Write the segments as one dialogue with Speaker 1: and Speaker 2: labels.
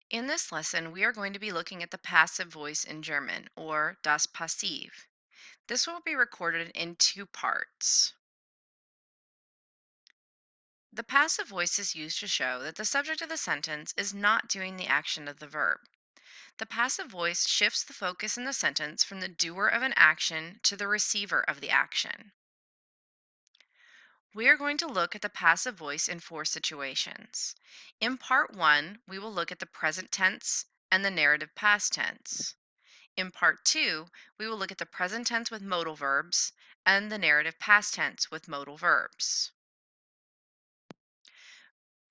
Speaker 1: In this lesson, we are going to be looking at the passive voice in German, or das Passiv. This will be recorded in two parts. The passive voice is used to show that the subject of the sentence is not doing the action of the verb. The passive voice shifts the focus in the sentence from the doer of an action to the receiver of the action. We are going to look at the passive voice in four situations. In part one, we will look at the present tense and the narrative past tense. In part two, we will look at the present tense with modal verbs and the narrative past tense with modal verbs.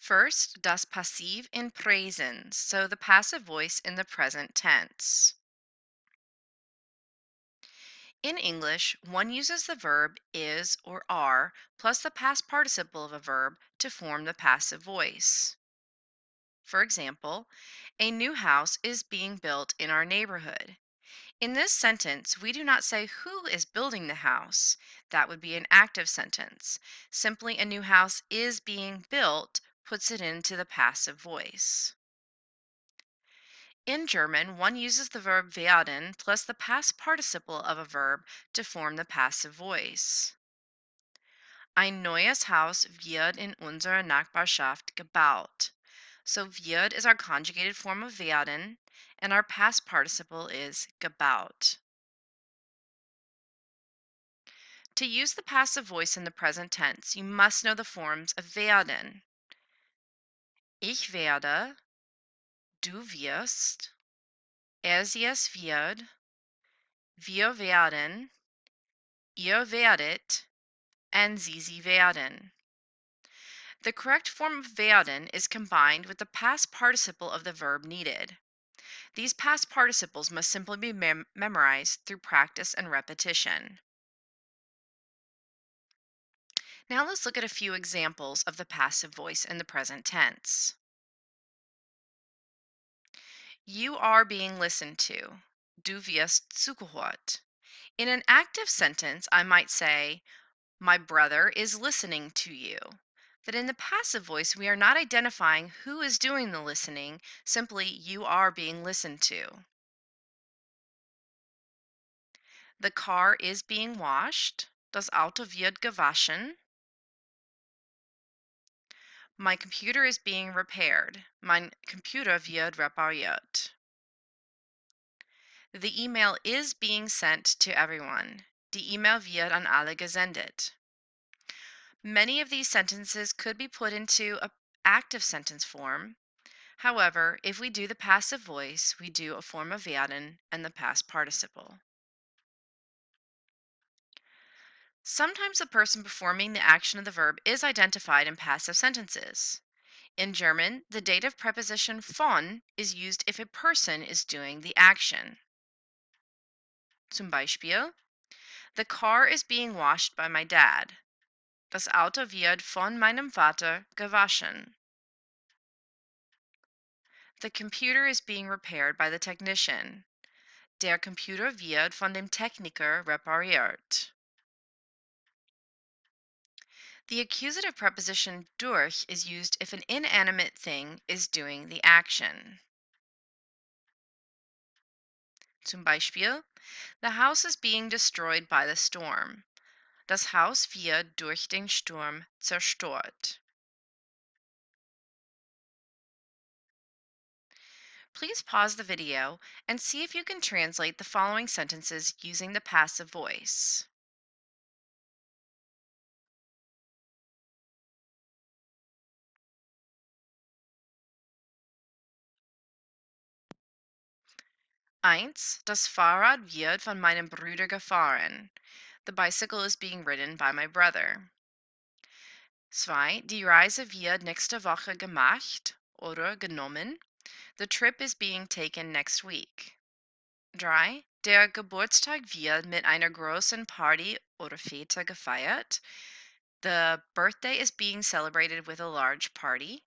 Speaker 1: First, das Passiv in Präsens, so the passive voice in the present tense. In English, one uses the verb is or are plus the past participle of a verb to form the passive voice. For example, a new house is being built in our neighborhood. In this sentence, we do not say who is building the house. That would be an active sentence. Simply, a new house is being built puts it into the passive voice. In German, one uses the verb werden plus the past participle of a verb to form the passive voice. Ein neues Haus wird in unserer Nachbarschaft gebaut. So wird is our conjugated form of werden, and our past participle is gebaut. To use the passive voice in the present tense, you must know the forms of werden. Ich werde, du wirst, sie es wird, wir werden, ihr werdet, and sie werden. The correct form of werden is combined with the past participle of the verb needed. These past participles must simply be memorized through practice and repetition. Now let's look at a few examples of the passive voice in the present tense. You are being listened to. Du wirst zugehört. In an active sentence, I might say, my brother is listening to you. But in the passive voice, we are not identifying who is doing the listening, simply, you are being listened to. The car is being washed. Das Auto wird gewaschen. My computer is being repaired. Mein Computer wird repariert. The email is being sent to everyone. Die E-Mail wird an alle gesendet. Many of these sentences could be put into an active sentence form. However, if we do the passive voice, we do a form of werden and the past participle. Sometimes the person performing the action of the verb is identified in passive sentences. In German, the dative preposition von is used if a person is doing the action. Zum Beispiel, the car is being washed by my dad. Das Auto wird von meinem Vater gewaschen. The computer is being repaired by the technician. Der Computer wird von dem Techniker repariert. The accusative preposition durch is used if an inanimate thing is doing the action. Zum Beispiel, the house is being destroyed by the storm. Das Haus wird durch den Sturm zerstört. Please pause the video and see if you can translate the following sentences using the passive voice. Eins, das Fahrrad wird von meinem Bruder gefahren. The bicycle is being ridden by my brother. Zwei, die Reise wird nächste Woche gemacht oder genommen. The trip is being taken next week. Drei, der Geburtstag wird mit einer großen Party oder Fete gefeiert. The birthday is being celebrated with a large party.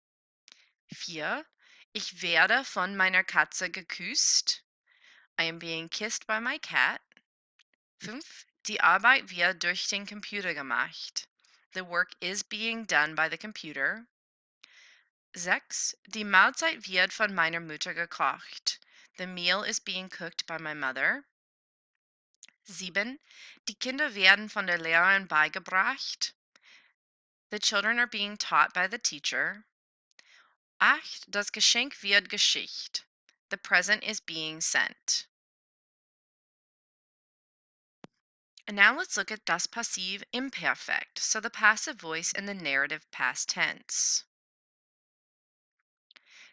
Speaker 1: Vier, ich werde von meiner Katze geküsst. I am being kissed by my cat. 5. Die Arbeit wird durch den Computer gemacht. The work is being done by the computer. 6. Die Mahlzeit wird von meiner Mutter gekocht. The meal is being cooked by my mother. 7. Die Kinder werden von der Lehrerin beigebracht. The children are being taught by the teacher. 8. Das Geschenk wird geschickt. The present is being sent. And now let's look at das Passiv imperfect, so the passive voice in the narrative past tense.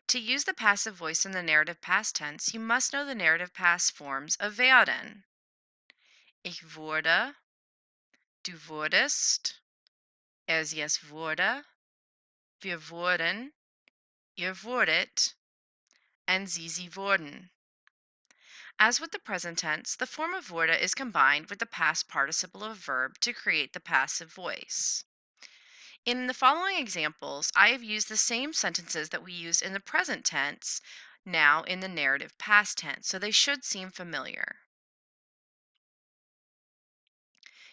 Speaker 1: To use the passive voice in the narrative past tense, you must know the narrative past forms of werden. Ich wurde, du wurdest, es wurde, wir wurden, ihr wurdet, and sie wurden. As with the present tense, the form of wurde is combined with the past participle of a verb to create the passive voice. In the following examples, I have used the same sentences that we used in the present tense, now in the narrative past tense, so they should seem familiar.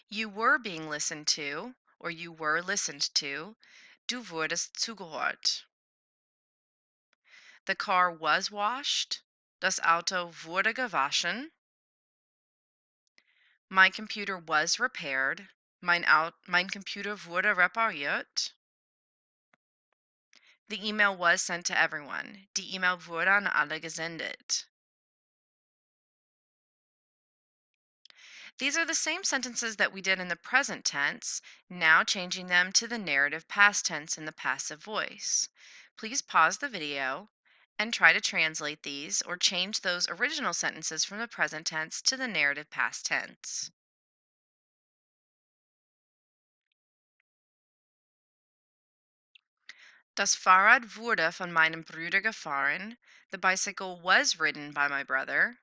Speaker 1: You were being listened to, or you were listened to. Du wurdest zugehört. The car was washed. Das Auto wurde gewaschen. My computer was repaired. Mein Computer wurde repariert. The email was sent to everyone. Die E-Mail wurde an alle gesendet. These are the same sentences that we did in the present tense, now changing them to the narrative past tense in the passive voice. Please pause the video and try to translate these or change those original sentences from the present tense to the narrative past tense. Das Fahrrad wurde von meinem Bruder gefahren. The bicycle was ridden by my brother.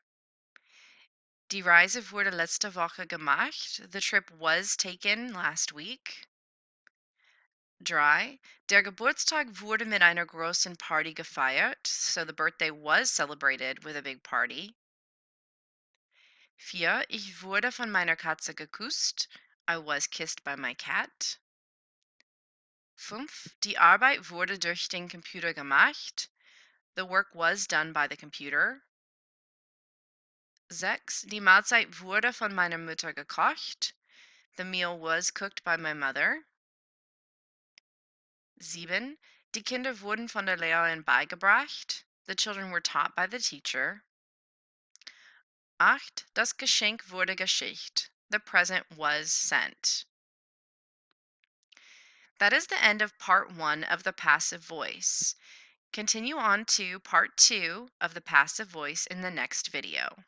Speaker 1: Die Reise wurde letzte Woche gemacht. The trip was taken last week. 3. Der Geburtstag wurde mit einer großen Party gefeiert. So the birthday was celebrated with a big party. 4. Ich wurde von meiner Katze geküsst. I was kissed by my cat. 5. Die Arbeit wurde durch den Computer gemacht. The work was done by the computer. 6. Die Mahlzeit wurde von meiner Mutter gekocht. The meal was cooked by my mother. 7. Die Kinder wurden von der Lehrerin beigebracht. The children were taught by the teacher. 8. Das Geschenk wurde geschickt. The present was sent. That is the end of part 1 of the passive voice. Continue on to part 2 of the passive voice in the next video.